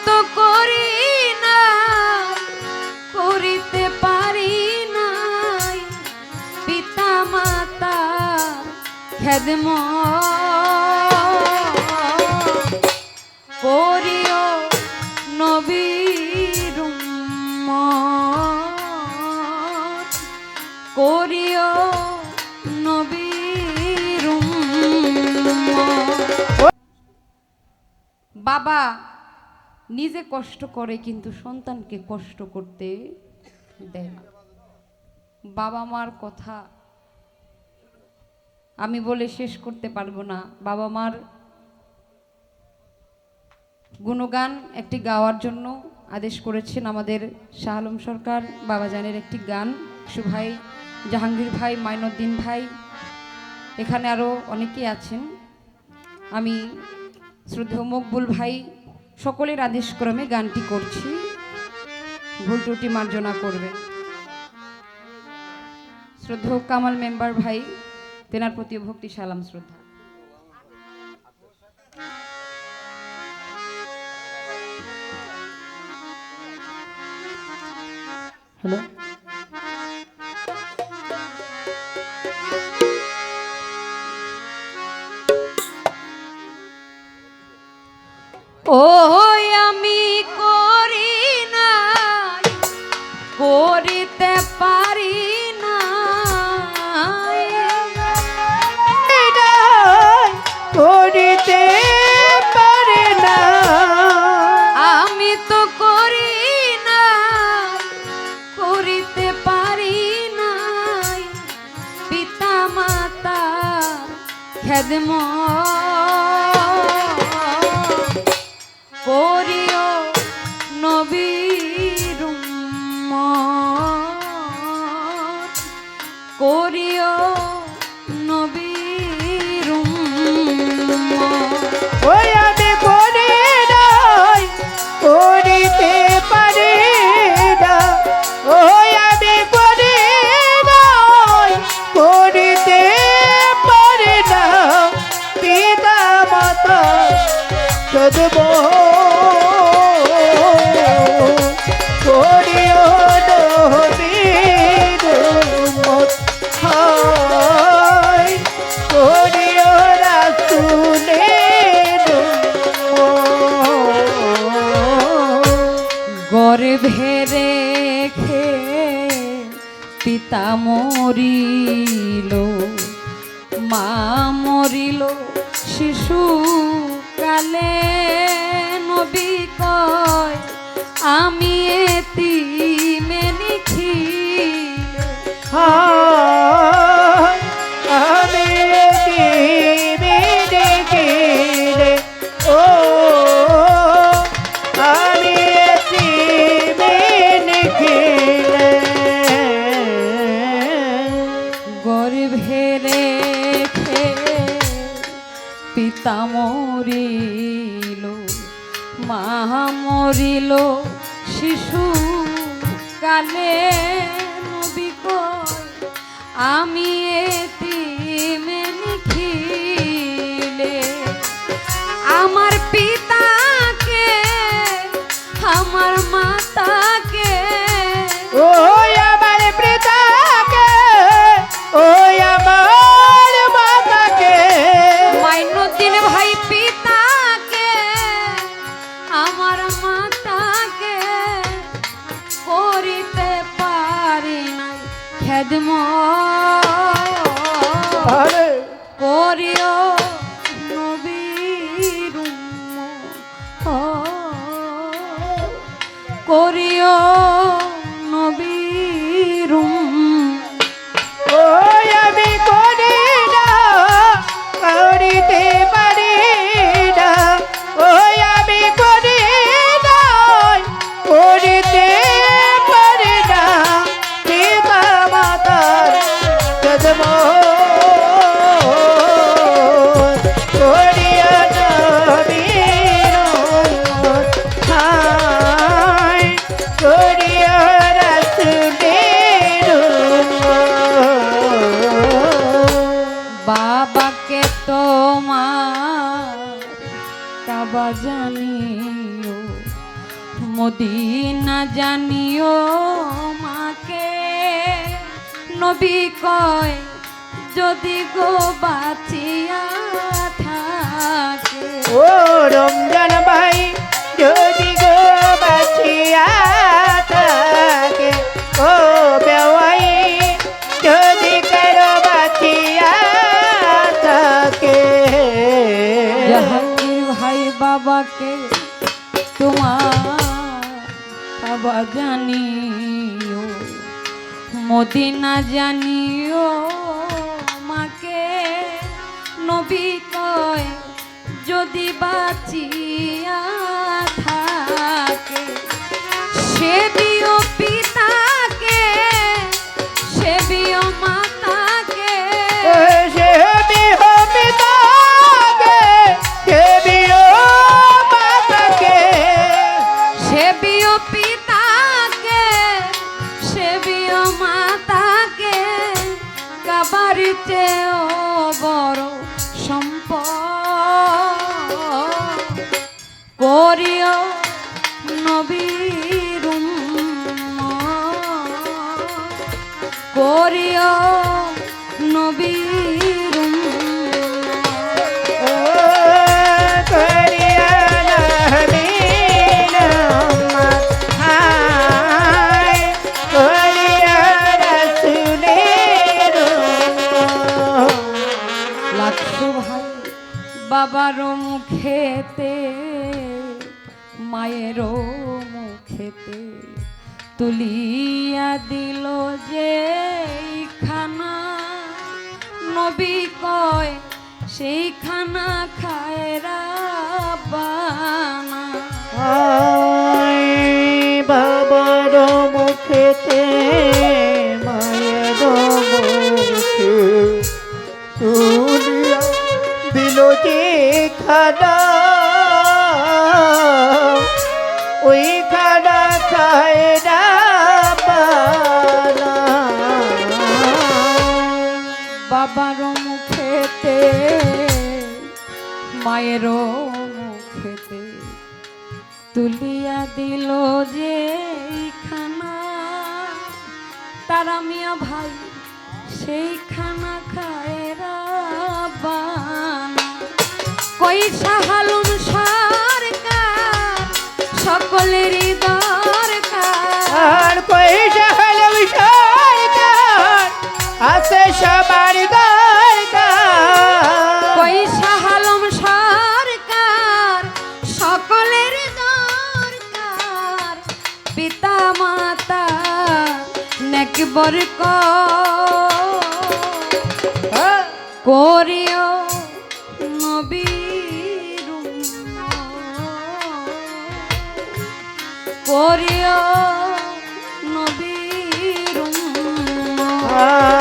তো করি না, করিতে পারি নাই পিতা মাতার খেদমত, করিও নবীর উম্মত, করিও নবীর উম্মত। বাবা নিজে কষ্ট করে কিন্তু সন্তানকে কষ্ট করতে দেয় না। বাবা মার কথা আমি বলে শেষ করতে পারবো না। বাবা মার গুণগান একটি গাওয়ার জন্য আদেশ করেছেন আমাদের শাহ আলম সরকার বাবাজানের একটি গান। সুভাই, জাহাঙ্গীর ভাই, মাইনুদ্দিন ভাই, এখানে আরও অনেকেই আছেন। আমি শ্রদ্ধেয় মকবুল ভাই সকলের আদেশক্রমে গানটি করছি, ভুল ত্রুটি মার্জনা করবেন। শ্রদ্ধেয় কামাল মেম্বার ভাই, তেনার প্রতি ভক্তি সালাম শ্রদ্ধা। হ্যালো, ও আমি করি না, করিতে পারি না, করিতে পারে না, আমি তো করি না, করিতে পারি নাই পিতা মাতার খেদমত, করিও নবীর উম্মত, করিও নবীর উম্মত। ওই আমি করি নাই, করিতে পারি না, ওই আমি করি নাই, করিতে পারি না পিতা মাতা সদব, করিও নবীর উম্মত, হায় করিও রাসূলের উম্মত। গর্ভে রেখে পিতা মরিল, মা মরিল শিশু কালে, নবী কয় আমি এতিমে নিখিল, আমি দেখিলে, ও আমি দেখিলে, গর্ভে রেখে পিতা মরিল, মা মরিল শিশু কালে, নবী কয় আমি এতিমে নিখিলে, আমার পিতাকে আমার মাতাকে, ও আমার পিতাকে, ও আমার মাতাকে, মাইনুদ্দিন ভাই পিতাকে আমার মাতাকে করিতে পারি নাই খেদমত, করিও নবীর উম্মত, করিও নবীর উম্মত। ওই আমি করি না, করিতে পারি না, ওই আমি করি না, করিতে পারি না পিতা মাতার খেদমত, করিয়া নবীর উম্মত, হায় করিয়া মদিনা জানিও মাকে নবী কয় যদি গো বাঁচিয়া থাকে ও রমজান ভাই যদি গো বাঁচিয়া থাকে ও বেওয়াই যদি কারো বাঁচিয়া থাকে জাহাঙ্গীর ভাই বাবাকে তোমার বাবা জানিও মদিনা জানিও মাকে নবী কয় যদি বাঁচিয়া থাকে সেবিও পিতাকে সেবিও মাতাকে সে বিহ পিতাকে সে বিহ মাতাকে সেবিও পিতাকে সেবিও মাতাকে কাবার চেয়েও বড় সম্পদ করিও নবীর উম্মত করিও নবীর উম্মত ও করিয়া নবীর উম্মত হায় করিয়া রাসূলের উম্মত লাখো ভাই বাবার মুখেতে মায়েরও মুখেতে তুলিয়া দিল যে খানা নবী কয় সেই খানা খায় রাব্বানা আয় বাবার মুখেতে মায়ের মুখে তুলিয়া দিল যে খানা ওই খানা খায় না পানা। বাবার মুখেতে মায়েরও মুখেতে তুলিয়া দিল যে খানা তারা মিয়া ভাই সেই খানা খায় রাব্বানা কই শাহালুম সরকার সকলেরই দরকার আর পয়সা হলো সরকার আছে সবার দরকার কই শাহালুম সরকার সকলের দরকার পিতা মাতা নেক বরকত করিও নবীর উম্মত করিও নবীর উম্মত